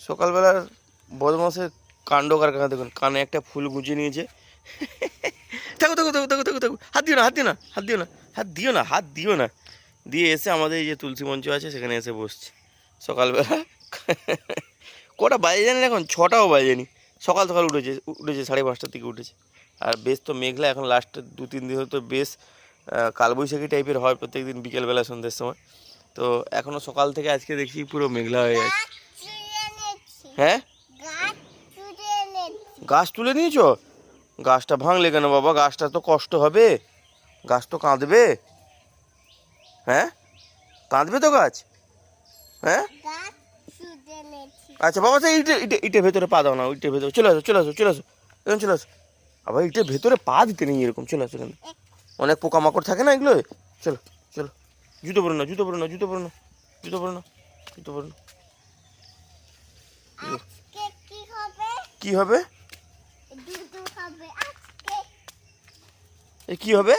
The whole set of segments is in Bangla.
সকালবেলার বদমাসের কাণ্ড কারখানা দেখুন, কানে একটা ফুল গুঁজে নিয়েছে। থাকো থাকো থাকো থাকো থাকো থাকো, হাত দিও না হাত দিও না হাত দিও না হাত দিও না হাত দিও না। দিয়ে এসে আমাদের এই যে তুলসী মঞ্চ আছে সেখানে এসে বসছে সকালবেলা। কটা বাজে জানি এখন, 6টাও বাজেনি। সকাল সকাল উঠেছে 5:30টার দিকে উঠেছে। আর বেশ তো মেঘলা এখন, লাস্ট 2-3 দিন হতো বেশ কালবৈশাখী টাইপের হয় প্রত্যেক দিন বিকেলবেলা সন্ধ্যের সময়। তো এখনও সকাল থেকে আজকে দেখছি পুরো মেঘলা হয়ে আছে। হ্যাঁ, গাছ তুলে নিয়েছো? গাছটা ভাঙলে কেন বাবা? গাছটা তো কষ্ট হবে, গাছ তো কাঁদবে। হ্যাঁ, কাঁদবে তো গাছ। হ্যাঁ আচ্ছা বাবা, সেই ইটের ভেতরে পা দাও না, ইটের ভেতরে চলে আসো চলে আসো চলে আসো, এরকম চলে আসো। আবার ইটের ভেতরে পা দিতে নেই এরকম, চলে আসো। এখানে অনেক পোকামাকড় থাকে না এগুলো। চলো চলো, জুতো পরো না জুতো পরো না জুতো পরো না জুতো পরো না জুতো পরো না। কি হবে? কি হবে?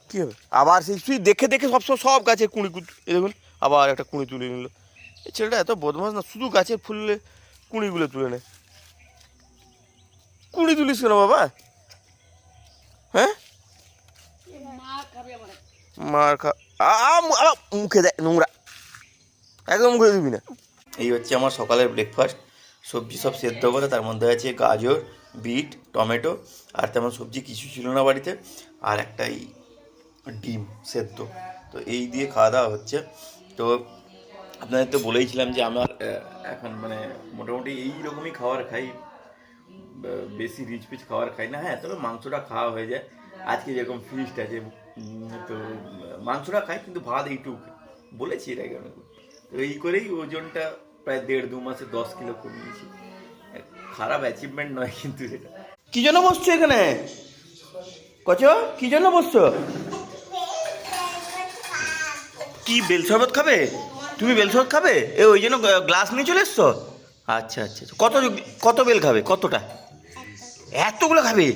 কি হবে আবার? সেই তুই দেখে দেখে সব গাছের কুঁড়ি দেখুন, আবার একটা কুঁড়ি তুলে নিল। এই ছেলেটা এত বদমাস না, শুধু গাছের ফুলে কুঁড়িগুলো তুলে নেয়। কুঁড়ি তুলিস কেন বাবা? হ্যাঁ, মার খা, মুখে দেয় নোংরা, একদম মুখে দিবি না। এই হচ্ছে আমার সকালের ব্রেকফাস্ট। সবজি সব সেদ্ধ করে, তার মধ্যে আছে গাজর, বিট, টমেটো, আর তেমন সবজি কিছু ছিল না বাড়িতে, আর একটাই ডিম সেদ্ধ। তো এই দিয়ে খাওয়া দাওয়া হচ্ছে। তো আপনাদের তো বলেইছিলাম যে আমার এখন মানে মোটামুটি এই রকমই খাবার খাই, বেশি রিচ পিচ খাবার খাই না। হ্যাঁ, তবে মাংসটা খাওয়া হয়ে যায়। আজকে যেরকম ফিস্ট আছে, তো মাংসটা খাই, কিন্তু ভাত এইটুকু বলেছি এর আগে অনেক। তো এই করেই ওজনটা প্রায় 1.5-2 মাসে 10 কিলো কমিয়েছি। খারাপ অ্যাচিভমেন্ট নয় কিন্তু সেটা। কি জন্য বসছো এখানে? কচ, কি জন্য বসছো? কি বেল শরবত খাবে? তুমি বেল শরবত খাবে? ওই জন্য গ্লাস নিয়ে চলে এসছো? আচ্ছা আচ্ছা, কত কত বেল খাবে? কতটা? এতগুলো খাবে?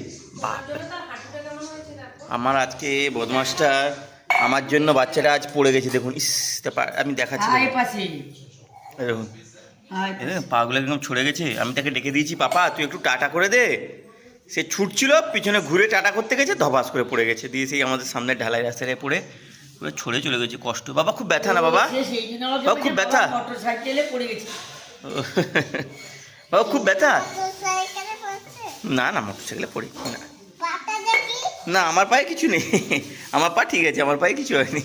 আমার আজকে বদমাসটা, আমার জন্য বাচ্চাটা আজ পড়ে গেছে দেখুন। ইস, আমি দেখাচ্ছি দেখুন, পাগুলো একদম ছড়ে গেছে। আমি তাকে ডেকে দিয়েছি, পাপা তুই একটু টাটা করে দে। সে ছুটছিল, পিছনে ঘুরে টাটা করতে গেছে, ধপাস করে পড়ে গেছে। দিয়ে সেই আমাদের সামনে ঢালাই রাস্তায় পড়ে পুরো ছড়ে চলে গেছে। কষ্ট বাবা, খুব ব্যথা না বাবা? বাবা খুব ব্যথা? বাবা খুব ব্যথা? না না, মোটরসাইকেলে পড়ি না। না, আমার পায়ে কিছু নেই, আমার পা ঠিক আছে, আমার পায়ে কিছু হয়নি।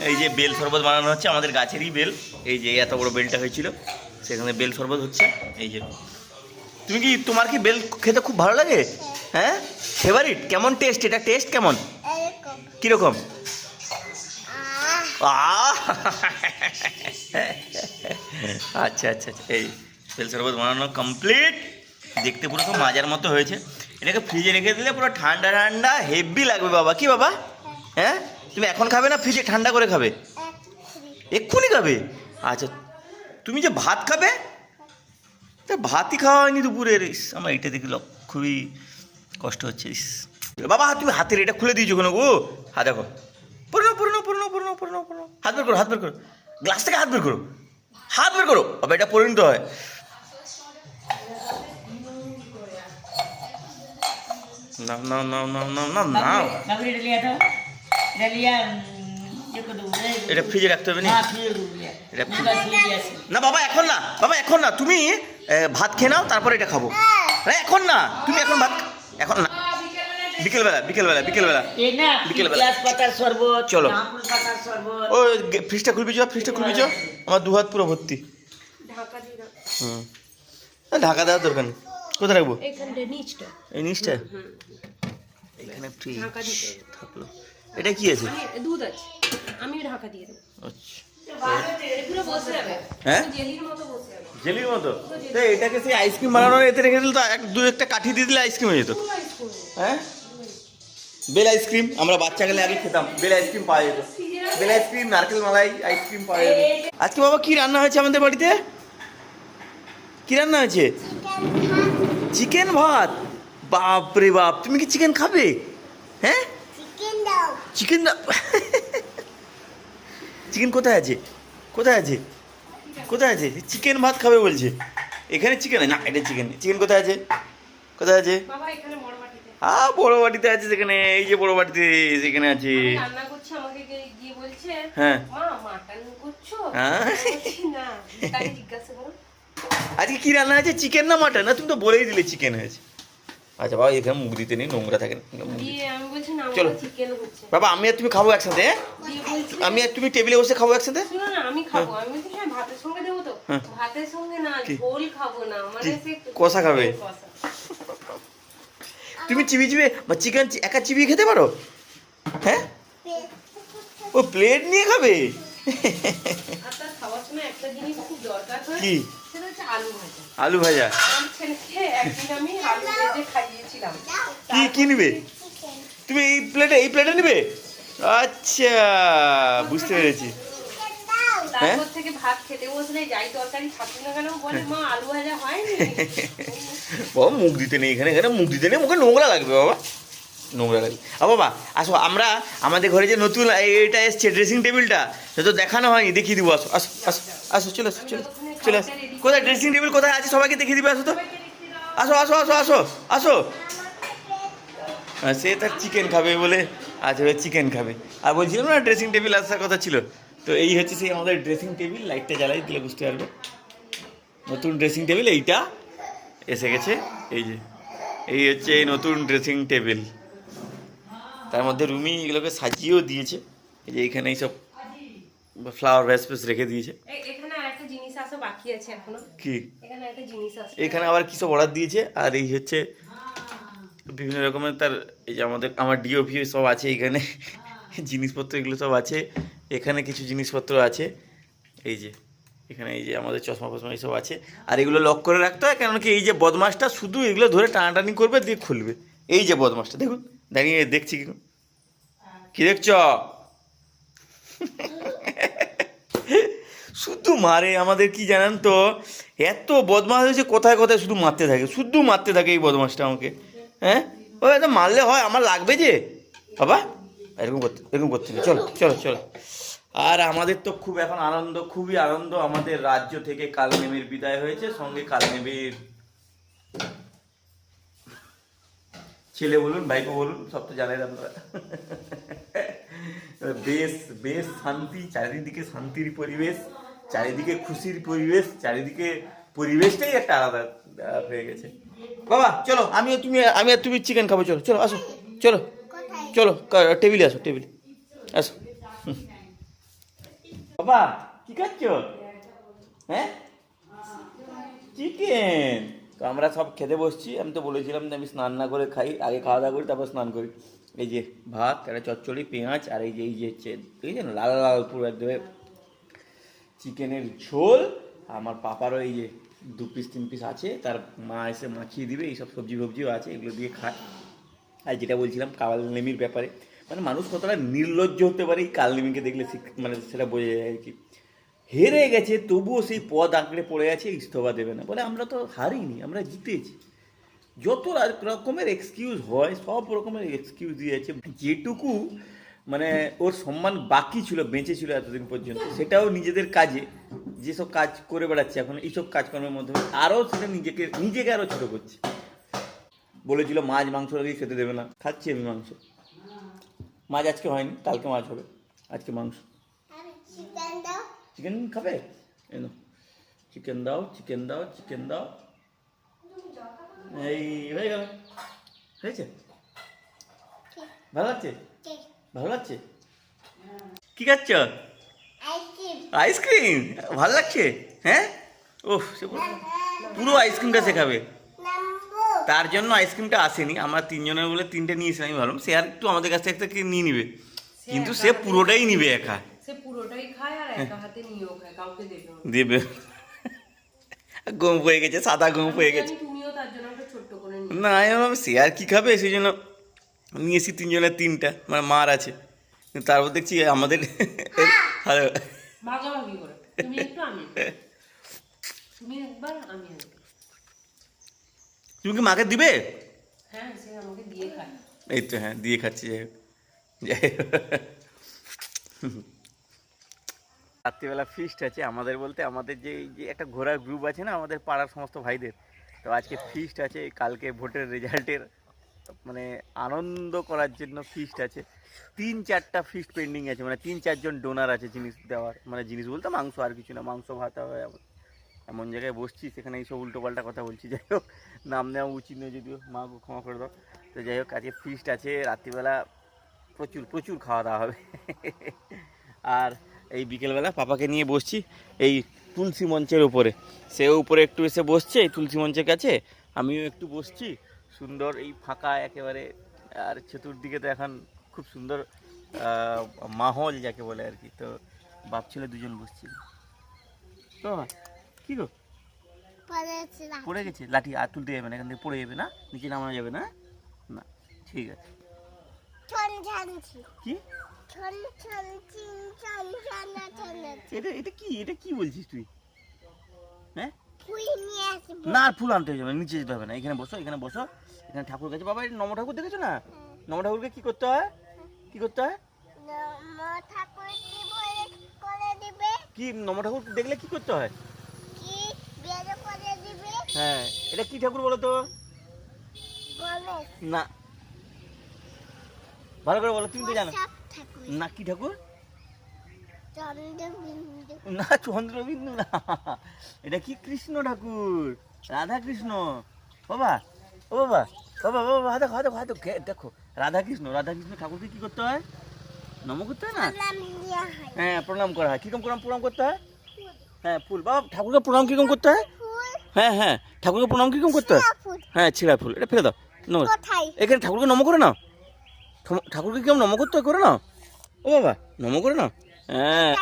এই যে বেল শরবত বানানো হচ্ছে, আমাদের গাছেরই বেল। এই যে এত বড় বেলটা হয়েছিল, সেখানে বেল শরবত হচ্ছে। এই যে তোমার কি বেল খেতে খুব ভালো লাগে? হ্যাঁ, ফেভারিট? কেমন টেস্ট? এটা টেস্ট কেমন? কিরকম? আচ্ছা আচ্ছা আচ্ছা, এই বেল শরবত বানানো কমপ্লিট। দেখতে পুরো খুব মাজার মতো হয়েছে। এটাকে ফ্রিজে রেখে দিলে পুরো ঠান্ডা ঠান্ডা হেভি লাগবে বাবা। কি বাবা? হ্যাঁ, তুমি এখন খাবে না ফ্রিজে ঠান্ডা করে খাবে? এক্ষুনি খাবে? আচ্ছা, তুমি যে ভাত খাবে, তা ভাতই খাওয়া হয়নি দুপুরের। আমার এটা দেখলো খুবই কষ্ট হচ্ছে। বাবা তুমি হাতের এটা খুলে দিয়েছো কেন গো? হাত দেখো, পুরনো পুরনো পুরনো পুরনো পুরনো পুরনো। হাত বের করো, হাত বের করো, গ্লাস থেকে হাত বের করো, হাত বের করো বাবা, এটা পরিণত হয়। নাও নাও নাও নাও নাও নাও নাও, এটা ফ্রিজে রাখতে হবে না? না বাবা, এখন না বাবা, এখন না। তুমি ভাত খেয়ে নাও, তারপরে এটা খাবো। এখন না, তুমি এখন ভাত, এখন না, বিকেলবেলা বিকেলবেলা বিকেলবেলা বিকেলবেলা। চলো, ও ফ্রিজটা খুলবি চ, ফ্রিজটা খুলবি চ। আমার 2 হাত পুরো ভর্তি। ঢাকা দেওয়ার দরকার নেই। কোথায় রাখবো? এই নিচটা, এখানে ফ্রিজ থাকলো। এটা কি আছে? দুধ আছে, আমি ঢাকা দিয়ে দেব। আচ্ছা, হ্যাঁ, জেলির মতো। এটাকে সেই আইসক্রিম বানানোর এতে রেখে দিলে তো 1-2 কাঠি দিয়ে দিলে আইসক্রিম হয়ে যেত। হ্যাঁ, বেল আইসক্রিম আমরা বাচ্চা গেলে আগে খেতাম। বেল আইসক্রিম পাওয়া যেত, বেল আইসক্রিম, নারকেল মালাই আইসক্রিম পাওয়া যেত। আজকে বাবা কি রান্না হয়েছে আমাদের বাড়িতে? কি রান্না হয়েছে? চিকেন ভাত। বাপরে বাপ, তুমি কি চিকেন খাবে? হ্যাঁ, চিকেন দাও। চিকেন কোথায় আছে? কোথায় আছে? কোথায় আছে? চিকেন ভাত খাবে বলছে। এখানে চিকেন না, এটা চিকেন। চিকেন কোথায় আছে? কোথায় আছে? বাবা এখানে বড় বাটিতে। বড় বাটিতে আছে সেখানে, এই যে বড় বাটিতে সেখানে আছে। আমি রান্না করছি, আমাকে গিয়ে বলছে হ্যাঁ মা মাটন করছো? হ্যাঁ। আমি বলছি, না, তাকে জিজ্ঞাসা করো। আজকে কি রান্না আছে? চিকেন না মাটন? না তুমি তো বলেই দিলে চিকেন হয়েছে। আচ্ছা বাবা, এখানে মুখ দিতে নেই, নোংরা থাকে না। দিয়ে আমি বলছি না, চলো। আমার চিকেন হচ্ছে। বাবা আমি আর তুমি খাবো একসাথে, হ্যাঁ? দিয়ে বলছি আমি আর তুমি টেবিলে বসে খাবো একসাথে। শুনো না, আমি খাবো। আমি বলছি হ্যাঁ, ভাতের সঙ্গে দেবো তো। হ্যাঁ। ভাতের সঙ্গে না, কি? ঝোল খাবো না, মানে সে কষা খাবে? কষা। তুমি চিবিয়ে চিবিয়ে বা চিকেন একা চিবিয়ে খেতে পারো? হ্যাঁ, ও প্লেট নিয়ে খাবে? আর তার খাওয়ার সময় একটা জিনিস খুব দরকার হয়, কি? সেটা হচ্ছে আলু ভাজা। আলু ভাজা? আমার ছেলেকে একদিন আমি আলু ভেজে খাইয়েছিলাম। কি নিবে তুমি? এই প্লেটে নিবে? আচ্ছা, বুঝতে পেরেছি। হ্যাঁ? তারপর থেকে ভাত খেতে বসলে যাই তরকারি থাকুক না কেন বলে মা আলু ভাজা হয়নি। বাবা মুখ দিতে নেই, এখানে এখানে মুখ দিতে নেই, মুখে নোংরা লাগবে বাবা, নোংরা লাগবে। বাবা আসো, আমরা আমাদের ঘরে যে নতুন এটা এসছে ড্রেসিং টেবিলটা, সেটা তো দেখানো হয়নি, দেখিয়ে দিব। আসো আসো আসো আসো, চলে আসো, চলে চলে আসো। কোথায় ড্রেসিং টেবিল কোথায় আছে? সবাইকে দেখিয়ে দিবে, আসো তো। আসো আসো আসো আসো আসো। সে তার চিকেন খাবে বলে আজ চিকেন খাবে। আর বলছিলাম না ড্রেসিং টেবিল আসার কথা ছিল, তো এই হচ্ছে সেই আমাদের ড্রেসিং টেবিল। লাইটটা জ্বালাই দিলে বুঝতে পারবে। নতুন ড্রেসিং টেবিল এইটা এসে গেছে। এই যে এই হচ্ছে এই নতুন ড্রেসিং টেবিল। তার মধ্যে রুমি এগুলোকে সাজিয়েও দিয়েছে। এই যে এখানে এইসব ফ্লাওয়ার ভ্যাস ফ্যাস রেখে দিয়েছে। এখানে আরেকটা জিনিস আসা বাকি আছে এখনো। কি? এখানে একটা জিনিস আছে, এখানে আবার কিসব অর্ডার দিয়েছে। আর এই হচ্ছে বিভিন্ন রকমের তার, এই যে আমার ডিওপি সব আছে এখানে, জিনিসপত্র এগুলো সব আছে। এখানে কিছু জিনিসপত্র আছে, এই যে এখানে এই যে আমাদের চশমা ফশমা এইসব আছে। আর এগুলো লক করে রাখতে হয়, কারণ কি এই যে বদমাসটা শুধু এগুলো ধরে টানাটানি করবে, দিয়ে খুলবে। এই যে বদমাসটা দেখুন, দাঁড়িয়ে দেখছি কি কি দেখছ? শুধু মারে আমাদের, কি জানেন তো, এত বদমাস হয়েছে, কোথায় কোথায় শুধু মারতে থাকে, শুধু মারতে থাকে এই বদমাসটা আমাকে। হ্যাঁ, ও এত মারলে হয়? আমার লাগবে যে বাবা, এরকম করতে নেই। চলো চলো চলো। আর আমাদের তো খুব এখন আনন্দ, খুবই আনন্দ। আমাদের রাজ্য থেকে কালনেমির বিদায় হয়েছে, সঙ্গে কালনেমির ছেলে বলুন, ভাইপো বলুন, সব তো জানেন আপনারা। বেশ বেশ শান্তি, চারিদিকে শান্তির পরিবেশ, চারিদিকে খুশির পরিবেশ, চারিদিকে পরিবেশটাই একটা আলাদা হয়ে গেছে। বাবা চলো, আমি আর তুমি চিকেন খাবো। চলো চলো আসো, চলো চলো, টেবিলে আসো, টেবিলে আসো। বাবা কি খাচ্ছ? হ্যাঁ, চিকেন। তো আমরা সব খেতে বসছি। আমি তো বলেছিলাম যে আমি স্নান না করে খাই, আগে খাওয়া দাওয়া করি তারপর স্নান করি। এই যে ভাত, একটা চচ্চড়ি, পেঁয়াজ, আর এই যে দেখেছেন লাল লাল পুরো একদম চিকেনের ঝোল। আমার পাপারও এই যে 2 পিস 3 পিস আছে, তার মা এসে মাখিয়ে দিবে। এইসব সবজি ফবজিও আছে, এগুলো দিয়ে খায়। আর যেটা বলছিলাম কালনেমির ব্যাপারে, মানে মানুষ কতটা নির্লজ্জ হতে পারে এই কালনেমিকে দেখলে মানে সেটা বোঝা যায় আর কি। হেরে গেছে তবুও সেই পদ আঁকড়ে পড়ে আছে, ইস্তফা দেবে না বলে। আমরা তো হারিনি, আমরা জিতেছি। যত রকমের এক্সকিউজ হয় সব রকমের এক্সকিউজ দিয়েছে। যেটুকু মানে ওর সম্মান বাকি ছিল, বেঁচে ছিল এতদিন পর্যন্ত, সেটাও নিজেদের কাজে যেসব কাজ করে বেড়াচ্ছে এখন, এইসব কাজকর্মের মাধ্যমে আরও সেটা নিজেকে আরও ছোটো করছে। বলেছিল মাছ মাংস দিয়ে খেতে দেবে না, খাচ্ছি আমি মাংস। মাছ আজকে হয়নি, কালকে মাছ হবে, আজকে মাংস। চিকেন খাবে? এনো চিকেন দাও, চিকেন দাও, চিকেন দাও। এই হয়ে গেল, হয়েছে? ভালো লাগছে? ভালো লাগছে? কি খাচ্ছ? আইসক্রিম। ভালো লাগছে? হ্যাঁ, ওহ পুরো আইসক্রিমটা শেখাবে। তার জন্য আইসক্রিমটা আসেনি, আমরা 3 জনের বলে 3টে নিয়েছি। আমি ভাবলাম সে আর একটু আমাদের কাছ থেকে নিয়ে নিবে, কিন্তু সে পুরোটাই নিবে একা। সে পুরোটাই খায় আর একা হাতে নিয়েও খায়, কাউকে দেবে। ঘুম হয়ে গেছে, সাদা ঘুম হয়ে গেছে। তুমিও তার জন্য একটা ছোট্ট করে নিও। না আমি ভাবলাম সে আর কি খাবে, সেই জন্য নিয়েছি 3 জনের 3টা, মানে মার আছে। কিন্তু তারপর দেখছি আমাদের ভাগাভাগি করে, তুমি একটু আমি তুমি একবার আমি একবার। তুমি কি মাকে দিবে? হ্যাঁ, সে আমাকে দিয়ে খায়। এই তো, হ্যাঁ দিয়ে খাচ্ছি। যাই হোক, রাত্রিবেলা ফিস্ট আছে আমাদের, বলতে আমাদের যে এই যে একটা ঘোরার গ্রুপ আছে না আমাদের পাড়ার সমস্ত ভাইদের, তো আজকে ফিস্ট আছে। কালকে ভোটের রেজাল্টের মানে আনন্দ করার জন্য ফিস্ট আছে। 3-4টা ফিস্ট পেন্ডিং আছে, মানে 3-4জন ডোনার আছে জিনিস দেওয়ার, মানে জিনিস বলতে মাংস, আর কিছু না, মাংস ভাত হবে। এমন জায়গায় বসছি সেখানে এইসব উল্টোপাল্টা কথা বলছি, যাই হোক নাম নেওয়া উচিত নয়, যদিও মা ক্ষমা করে দাও। তো যাই হোক আজকে ফিস্ট আছে, রাত্রিবেলা প্রচুর প্রচুর খাওয়া দাওয়া হবে। আর এই বিকেলবেলা পাপাকে নিয়ে বসছি এই তুলসী মঞ্চের উপরে, সে উপরে একটু এসে বসছে এই তুলসী মঞ্চের কাছে, আমিও একটু বসছি। সুন্দর এই ফাঁকা একেবারে, আর চতুর্দিকে তো এখন খুব সুন্দর মাহল যাকে বলে আর কি। তো বাপ ছেলে দুজন বসছি। তো কি গো, পড়ে গেছে লাঠি আর তুলতে যাবে না, এখান থেকে পড়ে যাবে না, নিচে নামানো যাবে না, না ঠিক আছে। কি এটা এটা কি, এটা কি বলছিস তুই? হ্যাঁ না, আর ফুল আনতে যাবে, নিচে যেতে হবে না, এখানে বসো, এখানে বসো, এখানে ঠাকুর কাছে। বাবা নম ঠাকুর দেখেছো না? নম ঠাকুরকে কি করতে হয়, কি করতে হয়? কি নম ঠাকুর দেখলে কি করতে হয়? হ্যাঁ, এটা কি ঠাকুর বলো তো? না, ভালো করে বলো, তুমি তো জানো না। কি ঠাকুর? না, চন্দ্রবিন্দু না, এটা কি কৃষ্ণ ঠাকুর, রাধা কৃষ্ণ। বাবা ও বাবা, বাবা বাবা হাতে হাতে হাতে দেখো, রাধা কৃষ্ণ, রাধা কৃষ্ণ ঠাকুরকে কি করতে হয়? নম করতে হয় না? হ্যাঁ, প্রণাম করা হয়। কিরকম প্রণাম করতে হয়? হ্যাঁ, ফুল। বাবা ঠাকুরকে প্রণাম কিরকম করতে হয়? হ্যাঁ হ্যাঁ, ঠাকুরকে প্রণাম কিরকম করতে হয়? হ্যাঁ, ছিঁড়া ফুল, এটা ফেলে দাও। এখানে ঠাকুরকে নম করে নাও, ঠাকুরকে কিরকম নম করতে হয় করে নাও। ও বাবা নম করে নাও। হ্যাঁ,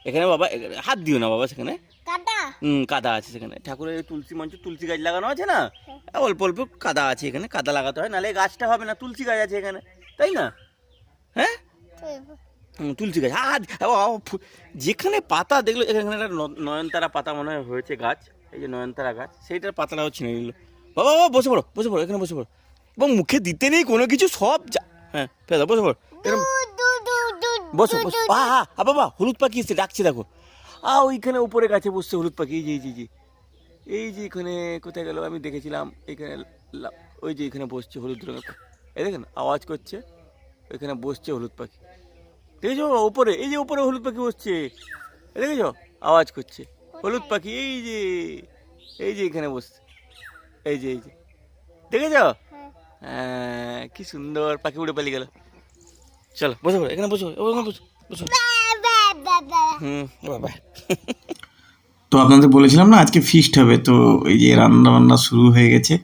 এখানে বাবা হাত দিও না বাবা, সেখানে কাদা আছে সেখানে। ঠাকুরের তুলসী মঞ্চ, তুলসী গাছ লাগানো আছে না, অল্প অল্প কাদা আছে এখানে, কাদা লাগাতে হয়, নাহলে গাছটা হবে না। তুলসী গাছ আছে এখানে, তাই না? হ্যাঁ, তুলসী গাছ। যেখানে পাতা দেখলো, এখানে একটা নয়নতারা পাতা মনে হয় হয়েছে গাছ, এই যে নয়নতারা গাছ, সেইটার পাতাটাও ছিঁড়ে নিল। বাবা বাবা বসে পড়ো, বসে পড়ো, এখানে বসে পড়ো, এবং মুখে দিতে নেই কোনো কিছু, সব হ্যাঁ ফেলে দাও, বসে পড়ো, এরকম বসো বসো। বাবা হলুদ পাখি এসছে, ডাকছে দেখো। ওইখানে উপরে গাছে বসছে হলুদ পাখি, এই যে এই যে এই যে এখানে কোথায় গেল, আমি দেখেছিলাম এখানে, ওই যে এখানে বসছে হলুদ রঙের, এই দেখেন আওয়াজ করছে, ওইখানে বসছে হলুদ পাখি, দেখেছো উপরে, এই যে উপরে হলুদ পাখি বসছে, দেখেছো আওয়াজ করছে হলুদ পাখি, এই যে এই যে এখানে বসছে, এই যে এই যে দেখেছো? হ্যাঁ, কি সুন্দর পাখি, উড়ে পালিয়ে গেল। চলো বসে পড়ো, এখানে বসো, ওখানে বসো, বসো। বাবা তো আপনাদের বলেছিলাম না আজকে ফিস্ট হবে, তো এই যে রান্না বান্না শুরু হয়ে গেছে।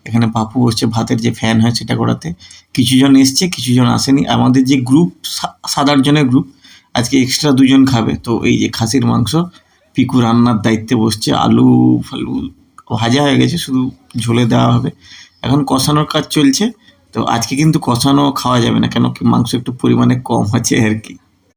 এখানে পাপু হচ্ছে ভাতের যে ফ্যান হয় সেটা করাতে, কিছুজন এসছে কিছুজন আসেনি। আমাদের যে গ্রুপ 7-8 জনের গ্রুপ, আজকে এক্সট্রা 2জন খাবে। তো এই যে খাসির মাংস, পিকু রান্নার দায়িত্বে বসছে, আলু ফালু ভাজা হয়ে গেছে, শুধু ঝোলে দেওয়া হবে। এখন কষানোর কাজ চলছে। তো আজকে কিন্তু কষানো খাওয়া যাবে না, কেন কি মাংস একটু পরিমাণে কম আছে আর কি।